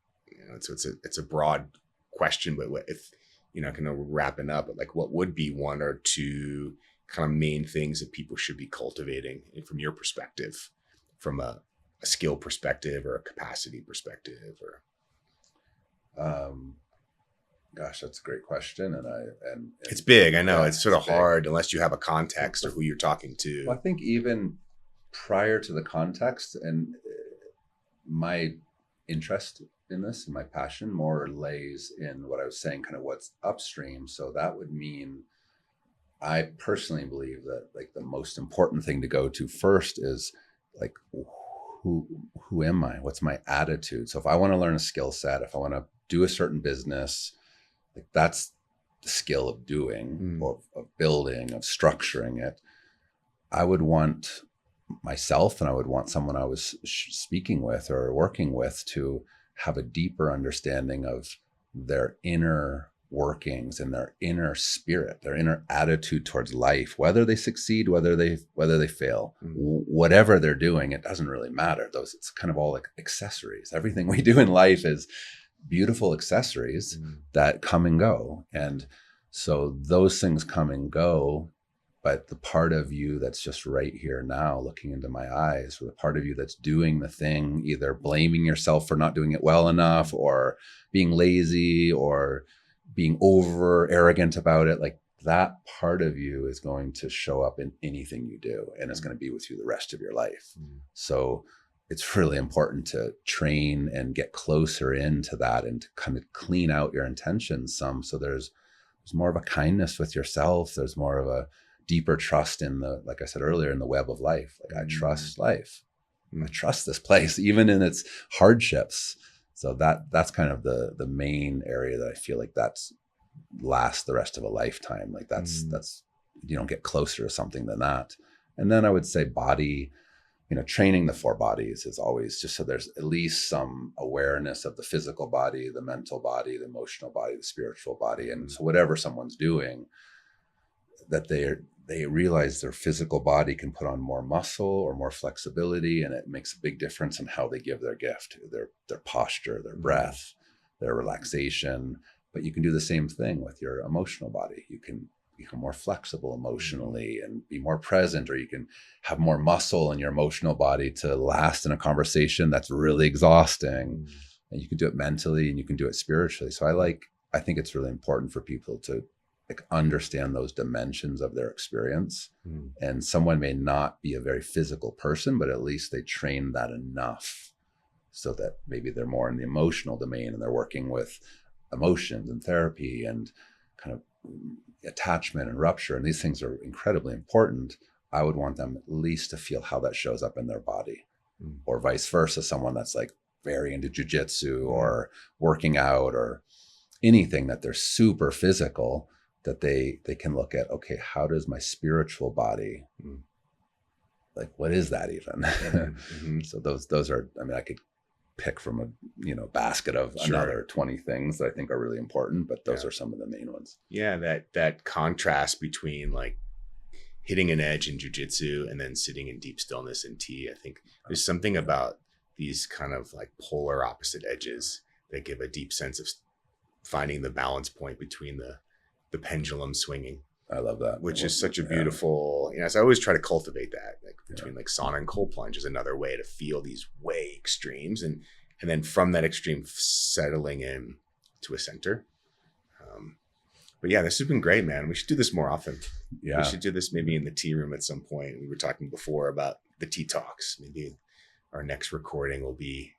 So it's a broad question, but if kind of wrapping up, but like, what would be one or two kind of main things that people should be cultivating from your perspective, from a skill perspective or a capacity perspective, or gosh, that's a great question. And it's big. I know it's sort of hard unless you have a context or who you're talking to. Well, I think even prior to the context, and my interest in this and my passion more lays in what I was saying, kind of what's upstream. So that would mean, I personally believe that like the most important thing to go to first is like, who am I? What's my attitude? So if I want to learn a skill set, if I want to do a certain business, like that's the skill of doing, or of building, of structuring it. I would want myself, and I would want someone I was speaking with or working with to have a deeper understanding of their inner workings and their inner spirit, their inner attitude towards life, whether they succeed, whether they fail, whatever they're doing, it doesn't really matter. It's kind of all like accessories. Everything we do in life is beautiful accessories that come and go. And so those things come and go, but the part of you that's just right here now, looking into my eyes, or the part of you that's doing the thing, either blaming yourself for not doing it well enough, or being lazy, or being over arrogant about it, like that part of you is going to show up in anything you do, and it's going to be with you the rest of your life. So it's really important to train and get closer into that, and to kind of clean out your intentions some. So there's more of a kindness with yourself. There's more of a deeper trust in like I said earlier, in the web of life. Like I trust life. I trust this place, even in its hardships. So that's kind of the main area that I feel like that's lasts the rest of a lifetime. Like that's you don't get closer to something than that. And then I would say body, training the 4 bodies is always just so there's at least some awareness of the physical body, the mental body, the emotional body, the spiritual body. And so whatever someone's doing, that they realize their physical body can put on more muscle or more flexibility, and it makes a big difference in how they give their gift, their posture, their breath, their relaxation. But you can do the same thing with your emotional body. You can become more flexible emotionally and be more present, or you can have more muscle in your emotional body to last in a conversation that's really exhausting. And you can do it mentally and you can do it spiritually. So I think it's really important for people to understand those dimensions of their experience. And someone may not be a very physical person, but at least they train that enough so that maybe they're more in the emotional domain and they're working with emotions and therapy and kind of attachment and rupture. And these things are incredibly important. I would want them at least to feel how that shows up in their body, or vice versa. Someone that's like very into jiu-jitsu or working out or anything that they're super physical, that they can look at, okay, how does my spiritual body, like, what is that even? So those are, I mean, I could pick from a basket of another 20 things that I think are really important, but those are some of the main ones. Yeah, that contrast between like hitting an edge in jiu-jitsu and then sitting in deep stillness in tea. I think there's something about these kind of like polar opposite edges that give a deep sense of finding the balance point between the pendulum swinging. I love that. Which is such a beautiful, so I always try to cultivate that, like between like sauna and cold plunge is another way to feel these way extremes. And then from that extreme settling in to a center. But yeah, this has been great, man. We should do this more often. Yeah. We should do this maybe in the tea room at some point. We were talking before about the tea talks. Maybe our next recording will be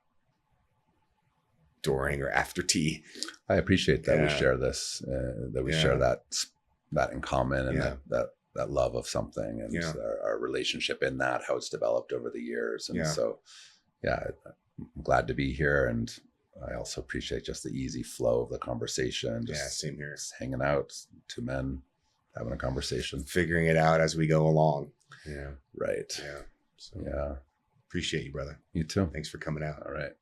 during or after tea. I appreciate that we share this, that we share that in common, and that love of something, and our relationship in that, how it's developed over the years. And so, I'm glad to be here. And I also appreciate just the easy flow of the conversation. Just, same here. Just hanging out, 2 men having a conversation, figuring it out as we go along. Yeah. Right. Yeah. So, appreciate you, brother. You too. Thanks for coming out. All right.